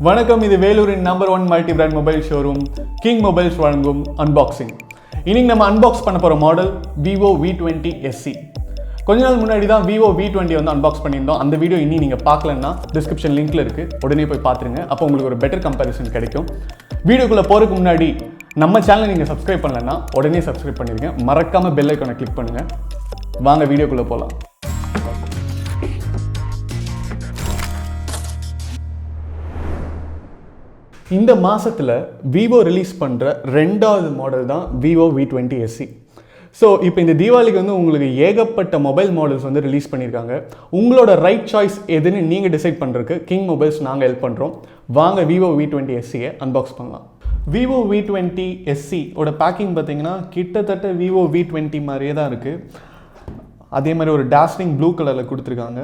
வணக்கம், இது வேலூரின் number 1 multi brand mobile showroom King Mobiles வழங்கும் அன்பாக்சிங். இன்னைக்கு நம்ம அன்பாக்ஸ் பண்ண போகிற மாடல் Vivo V20 SE. கொஞ்ச நாள் முன்னாடி தான் Vivo V20 வந்து அன்பாக்ஸ் பண்ணியிருந்தோம். அந்த வீடியோ இன்னி நீங்கள் பார்க்கலன்னா டிஸ்கிரிப்ஷன் லிங்க்ல இருக்குது, உடனே போய் பார்த்துருங்க. அப்போ உங்களுக்கு ஒரு பெட்டர் கம்பேரிசன் கிடைக்கும். வீடியோக்குள்ளே போகிறதுக்கு முன்னாடி நம்ம சேனலை நீங்கள் சப்ஸ்கிரைப் பண்ணலன்னா உடனே சப்ஸ்கிரைப் பண்ணிடுங்க. மறக்காமல் பெல் ஐக்கானை கிளிக் பண்ணுங்கள். வாங்க வீடியோக்குள்ளே போகலாம். இந்த மாதத்தில் விவோ ரிலீஸ் பண்ணுற ரெண்டாவது மாடல் தான் Vivo V20 SE. ஸோ இப்போ இந்த தீபாவளிக்கு வந்து உங்களுக்கு ஏகப்பட்ட மொபைல் மாடல்ஸ் வந்து ரிலீஸ் பண்ணியிருக்காங்க. உங்களோட ரைட் சாய்ஸ் எதுன்னு நீங்கள் டிசைட் பண்ணுறதுக்கு கிங் மொபைல்ஸ் நாங்கள் ஹெல்ப் பண்ணுறோம். வாங்க Vivo V20 SEயை அன்பாக்ஸ் பண்ணலாம். Vivo V20 SE ஓட பேக்கிங் பார்த்தீங்கன்னா கிட்டத்தட்ட Vivo V20 மாதிரியே தான் இருக்குது. அதே மாதிரி ஒரு டாஸ்லிங் ப்ளூ கலரில் கொடுத்துருக்காங்க.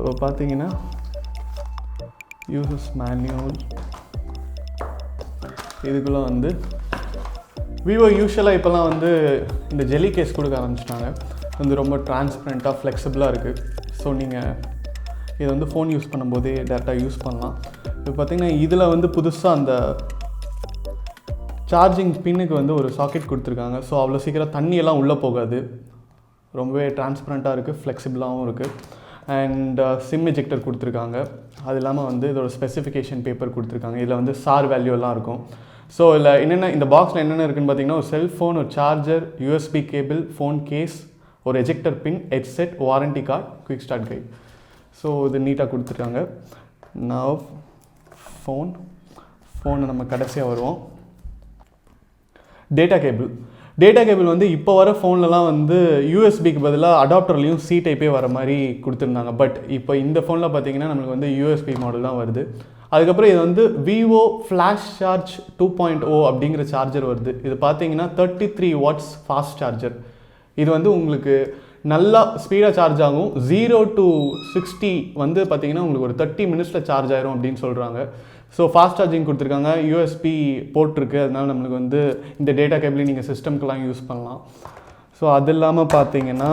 ஸோ பார்த்தீங்கன்னா யூசர்ஸ் மேனுவல், இதுக்குள்ளே வந்து விவோ யூஷுவலாக இப்போலாம் வந்து இந்த ஜெல்லி கேஸ் கொடுக்க ஆரம்பிச்சிட்டாங்க. வந்து ரொம்ப டிரான்ஸ்பரண்ட்டாக ஃப்ளெக்சிபிளாக இருக்குது. ஸோ நீங்கள் இதை வந்து ஃபோன் யூஸ் பண்ணும்போதே டேரெக்டாக யூஸ் பண்ணலாம். இப்போ பார்த்தீங்கன்னா இதில் வந்து புதுசாக அந்த சார்ஜிங் பின்னுக்கு வந்து ஒரு சாக்கெட் கொடுத்துருக்காங்க. ஸோ அவ்வளோ சீக்கிரம் தண்ணியெல்லாம் உள்ளே போகாது. ரொம்பவே டிரான்ஸ்பரண்ட்டாக இருக்குது, ஃப்ளெக்சிபிளாகவும் இருக்குது. அண்ட் சிம் எஜெக்டர் கொடுத்துருக்காங்க. அது இல்லாமல் வந்து இதோட ஸ்பெசிஃபிகேஷன் பேப்பர் கொடுத்துருக்காங்க. இதில் வந்து சார் வேல்யூலாம் இருக்கும். ஸோ இதில் என்னென்ன இந்த பாக்ஸில் என்னென்ன இருக்குதுன்னு பார்த்தீங்கன்னா ஒரு செல்ஃபோன், ஒரு charger, USB cable, phone case, ஒரு ejector pin, headset, warranty card, quick start guide. So இது நீட்டாக கொடுத்துருக்காங்க. நான் ஃபோனை நம்ம கடைசியாக வருவோம். டேட்டா கேபிள் வந்து இப்போ வர ஃபோன்லலாம் வந்து யூஎஸ்பிக்கு பதிலாக அடாப்டர்லேயும் சி டைப்பே வர மாதிரி கொடுத்துருந்தாங்க. பட் இப்போ இந்த ஃபோனில் பார்த்தீங்கன்னா நம்மளுக்கு வந்து யூஎஸ்பி மாடல் தான் வருது. அதுக்கப்புறம் இது வந்து விவோ ஃப்ளாஷ் சார்ஜ் 2.0 அப்படிங்கிற சார்ஜர் வருது. இது பார்த்தீங்கன்னா 33 வாட்ஸ் ஃபாஸ்ட் சார்ஜர். இது வந்து உங்களுக்கு நல்லா ஸ்பீடாக சார்ஜ் ஆகும். 0 to 60 வந்து பார்த்தீங்கன்னா உங்களுக்கு ஒரு 30 மினிட்ஸில் சார்ஜ் ஆயிரும் அப்படின்னு சொல்கிறாங்க. ஸோ ஃபாஸ்ட் சார்ஜிங் கொடுத்துருக்காங்க. யூஎஸ்பி போர்ட் அதனால நம்மளுக்கு வந்து இந்த டேட்டா கேபிளை நீங்கள் சிஸ்டம்க்கெலாம் யூஸ் பண்ணலாம். ஸோ அது இல்லாமல் பார்த்தீங்கன்னா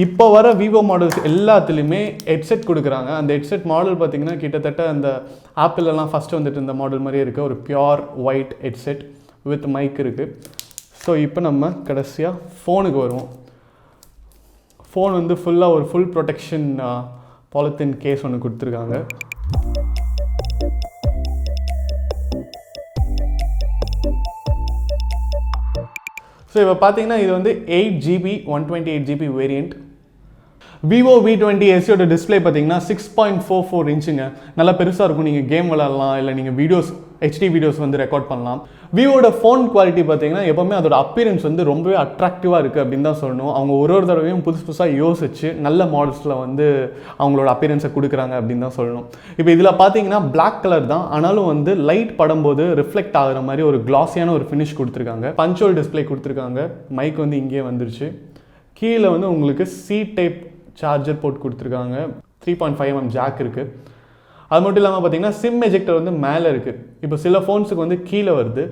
இப்போ வர விவோ மாடல்ஸ் எல்லாத்துலேயுமே ஹெட்செட் கொடுக்குறாங்க. அந்த ஹெட்செட் மாடல் பார்த்தீங்கன்னா கிட்டத்தட்ட அந்த ஆப்பிளெல்லாம் ஃபஸ்ட்டு வந்துட்டு இந்த மாடல் மாதிரியே இருக்குது. ஒரு pure white headset with mic இருக்குது. ஸோ இப்போ நம்ம கடைசியாக ஃபோனுக்கு வருவோம். ஃபோன் வந்து ஃபுல்லாக ஒரு ஃபுல் ப்ரொடெக்ஷன் பாலித்தீன் கேஸ் ஒன்று கொடுத்துருக்காங்க. ஸோ இப்போ பார்த்தீங்கன்னா இது வந்து 8GB 128GB variant. Vivo V20 SEயோட display பார்த்தீங்கன்னா 6.44 இன்ச்சுங்க. நல்லா பெருசாக இருக்கும். நீங்கள் கேம் விளாட்லாம், இல்லை நீங்கள் HD வீடியோஸ் வந்து ரெக்கார்ட் பண்ணலாம். விவோட ஃபோன் குவாலிட்டி பார்த்தீங்கன்னா எப்போவுமே அதோட அப்பியரன்ஸ் வந்து ரொம்பவே அட்ராக்டிவாக இருக்குது அப்படின்னு தான் சொல்லணும். அவங்க ஒரு தடவையும் புதுசாக யோசிச்சு நல்ல மாடல்ஸில் வந்து அவங்களோட அப்பியரன்ஸை கொடுக்குறாங்க அப்படின்னு தான் சொல்லணும். இப்போ இதில் பார்த்தீங்கன்னா பிளாக் கலர் தான், ஆனாலும் வந்து லைட் படும்போது ரிஃப்ளெக்ட் ஆகிற மாதிரி ஒரு கிளாஸியான ஒரு ஃபினிஷ் கொடுத்துருக்காங்க. பஞ்சுவல் டிஸ்பிளே கொடுத்துருக்காங்க. மைக் வந்து இங்கேயே வந்துருச்சு. கீழே வந்து உங்களுக்கு சி டைப் சார்ஜர் போட்டு கொடுத்துருக்காங்க. 3.5mm ஜாக் இருக்குது. அது மட்டும் இல்லாமல் பார்த்தீங்கன்னா சிம் எஜெக்டர் வந்து மேலே இருக்குது. இப்போ சில ஃபோன்ஸுக்கு வந்து கீழே வருது.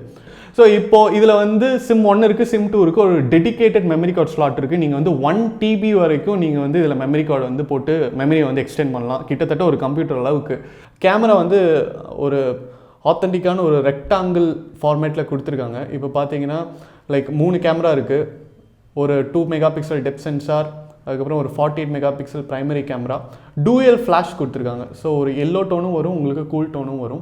ஸோ இப்போது இதில் வந்து சிம் 1 இருக்குது, சிம் 2 இருக்குது. ஒரு டெடிக்கேட்டட் மெமரி கார்டு ஸ்லாட் இருக்குது. நீங்கள் வந்து 1 TB வரைக்கும் நீங்கள் வந்து இதில் மெமரி கார்டு வந்து போட்டு மெமரியை வந்து எக்ஸ்டெண்ட் பண்ணலாம். கிட்டத்தட்ட ஒரு கம்ப்யூட்டர் அளவுக்கு. கேமரா வந்து ஒரு ஆத்தென்டிக்கான ஒரு ரெக்டாங்கிள் ஃபார்மேட்டில் கொடுத்துருக்காங்க. இப்போ பார்த்தீங்கன்னா லைக் 3 கேமரா இருக்குது. ஒரு 2 மெகாபிக்சல் டெப்த் சென்சார், அதுக்கப்புறம் ஒரு 48 megapixel primary camera, dual flash கொடுத்துருக்காங்க. ஸோ ஒரு எல்லோ டோனும் வரும், உங்களுக்கு கூல் டோனும் வரும்.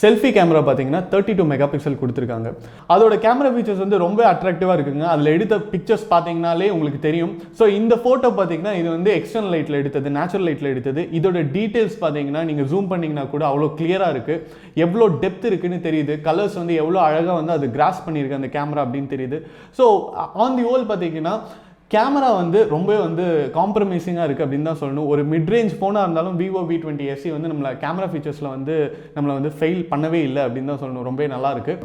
செல்ஃபி கேமரா பார்த்தீங்கன்னா 32 மெகாபிக்சல் கொடுத்துருக்காங்க. அதோட கேமரா ஃபீச்சர்ஸ் வந்து ரொம்ப அட்ராக்டிவாக இருக்குங்க. அதில் எடுத்த பிக்சர்ஸ் பார்த்தீங்கனாலே உங்களுக்கு தெரியும். ஸோ இந்த ஃபோட்டோ பார்த்தீங்கன்னா இது வந்து எக்ஸ்டர்னல் லைட்டில் எடுத்தது, நேச்சுரல் லைட்டில் எடுத்தது. இதோட டீட்டெயில்ஸ் பார்த்தீங்கன்னா நீங்கள் ஜூம் பண்ணிங்கன்னா கூட அவ்வளோ கிளியராக இருக்குது. எவ்வளோ டெப்த் இருக்குன்னு தெரியுது. கலர்ஸ் வந்து எவ்வளோ அழகாக வந்து அது கிராஸ் பண்ணியிருக்கு அந்த கேமரா அப்படின்னு தெரியுது. ஸோ ஆன் தி ஹோல் பார்த்தீங்கன்னா கேமரா வந்து ரொம்ப வந்து காம்ப்ரமைசிங்காக இருக்குது அப்படின்னு தான் சொல்லணும். ஒரு மிட்ரேஞ்ச் ஃபோனாக இருந்தாலும் Vivo V20 SE வந்து நம்மளை கேமரா ஃபீச்சர்ஸில் வந்து நம்மளை வந்து ஃபெயில் பண்ணவே இல்லை அப்படின்னு தான் சொல்லணும். ரொம்பவே நல்லா இருக்குது.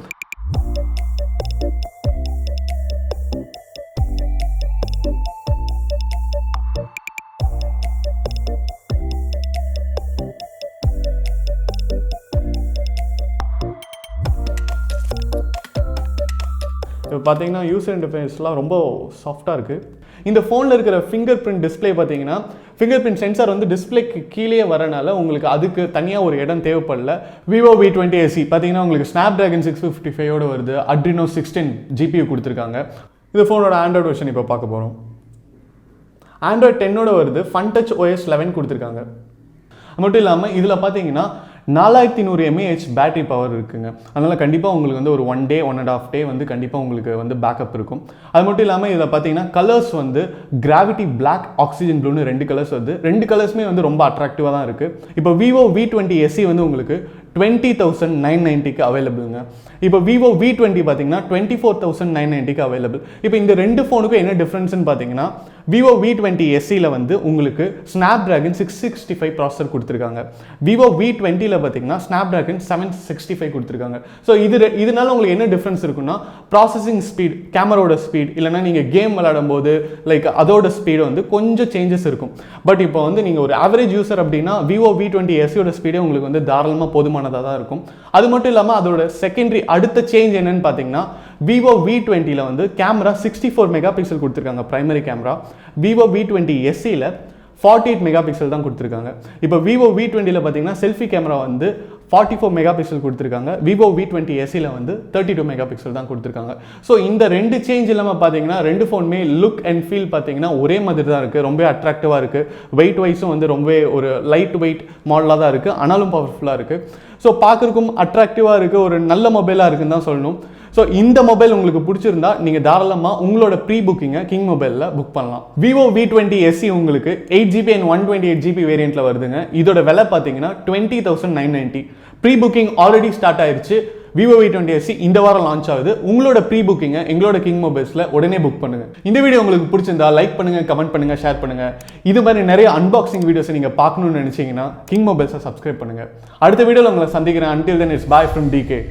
இப்போ பார்த்தீங்கன்னா யூசர் இன்டர்ஃபேஸ்லாம் ரொம்ப சாஃப்டாக இருக்குது. இந்த ஃபோனில் இருக்கிற ஃபிங்கர் பிரிண்ட் டிஸ்பிளே பார்த்தீங்கன்னா ஃபிங்கர் பிரிண்ட் சென்சார் வந்து டிஸ்பிளேக்கு கீழே வரனால உங்களுக்கு அதுக்கு தனியாக ஒரு இடம் தேவைப்படல. Vivo V20 SE பார்த்தீங்கன்னா உங்களுக்கு Snapdragon 655 வருது. Adreno 16 GPU கொடுத்துருக்காங்க. இந்த ஃபோனோட ஆண்ட்ராய்டு வெர்ஷன் இப்போ பார்க்க போகிறோம். ஆண்ட்ராய்டு 10 வருது. FunTouch OS 11 கொடுத்துருக்காங்க. அது மட்டும் இல்லாமல் இதில் பார்த்தீங்கன்னா 4100 mAh பேட்டரி பவர் இருக்குங்க. அதனால் கண்டிப்பாக உங்களுக்கு வந்து ஒரு 1 day 1.5 day வந்து கண்டிப்பாக உங்களுக்கு வந்து பேக்கப் இருக்கும். அது மட்டும் இல்லாமல் இதில் பார்த்தீங்கன்னா கலர்ஸ் வந்து கிராவிட்டி பிளாக், ஆக்சிஜன் ப்ளூன்னு 2 கலர்ஸ் வருது. 2 கலர்ஸுமே வந்து ரொம்ப அட்ராக்டிவாக தான் இருக்குது. இப்போ Vivo V20 SE வந்து உங்களுக்கு 20,990க்கு அவைலபிளுங்க. இப்போ Vivo V20 பார்த்தீங்கன்னா 24,990க்கு அவைலபிள். இப்போ இந்த 2 ஃபோனுக்கும் என்ன டிஃப்ரென்ஸ்னு பார்த்தீங்கன்னா Vivo V20 SEல வந்து உங்களுக்கு Snapdragon 665 ப்ராசஸர் கொடுத்துருக்காங்க. Vivo V20ல பார்த்தீங்கன்னா Snapdragon 765 கொடுத்துருக்காங்க. ஸோ இதனால உங்களுக்கு என்ன டிஃப்ரென்ஸ் இருக்குன்னா ப்ராசஸிங் ஸ்பீட், கேமராவோட ஸ்பீட், இல்லைனா நீங்கள் கேம் விளையாடும் போது லைக் அதோட ஸ்பீடு வந்து கொஞ்சம் சேஞ்சஸ் இருக்கும். பட் இப்போ வந்து நீங்கள் ஒரு ஆவரேஜ் யூசர் அப்படின்னா Vivo V20 SEயோட ஸ்பீடே உங்களுக்கு வந்து தாராளமாக போதுமானதாக தான் இருக்கும். அது மட்டும் இல்லாமல் அதோட செகண்டரி அடுத்த சேஞ்ச் என்னன்னு பார்த்தீங்கன்னா Vivo V20ல வந்து கேமரா 64 மெகா பிக்சல் கொடுத்துருக்காங்க primary camera. Vivo V20 SEல 48 mega pixel தான் கொடுத்துருக்காங்க. இப்போ Vivo V20ல பார்த்தீங்கன்னா செல்ஃபி கேமரா வந்து 44 மெகா பிக்சல் கொடுத்துருக்காங்க. Vivo V20 SEல வந்து 32 மெகா பிக்சல் தான் கொடுத்துருக்காங்க. ஸோ இந்த 2 சேஞ்ச் இல்லாமல் பார்த்தீங்கன்னா 2 ஃபோனுமே லுக் அண்ட் ஃபீல் பார்த்தீங்கன்னா ஒரே மாதிரி தான் இருக்குது. ரொம்ப அட்ராக்டிவாக இருக்குது. வெயிட் வைஸும் வந்து ரொம்ப ஒரு லைட் வெயிட் மாடலாக தான் இருக்குது. ஆனாலும் பவர்ஃபுல்லாக இருக்குது. ஸோ பார்க்குறக்கும் அட்ராக்டிவாக இருக்குது. ஒரு நல்ல மொபைலாக இருக்குன்னு தான் சொல்லணும். ஸோ இந்த மொபைல் உங்களுக்கு பிடிச்சிருந்தா நீங்கள் தாராளமாக உங்களோட ப்ரீ புக்கிங்கை கிங் மொபைலில் புக் பண்ணலாம். Vivo V20 SE உங்களுக்கு 8GB and 128GB வேரியண்ட்டில் வருதுங்க. இதோட விலை பார்த்தீங்கன்னா 20,990. ப்ரீ புக்கிங் ஆல்ரெடி ஸ்டார்ட் ஆயிடுச்சு. Vivo V20 SE இந்த வாரம் லான்ச் ஆகுது. உங்களோட ப்ரீ புக்கிங்கை எங்களோட கிங் மொபைல்ஸில் உடனே புக் பண்ணுங்க. இந்த வீடியோ உங்களுக்கு பிடிச்சிருந்தா லைக் பண்ணுங்க, கமெண்ட் பண்ணுங்க, ஷேர் பண்ணுங்க. இது மாதிரி நிறைய அன்பாக்சிங் வீடியோஸை நீங்கள் பார்க்கணும்னு நினைச்சீங்கன்னா கிங் மொபைல்ஸை சப்ஸ்கிரைப் பண்ணுங்க. அடுத்த வீடியோவில் உங்களை சந்திக்கிறேன். Until then, it's bye from DK.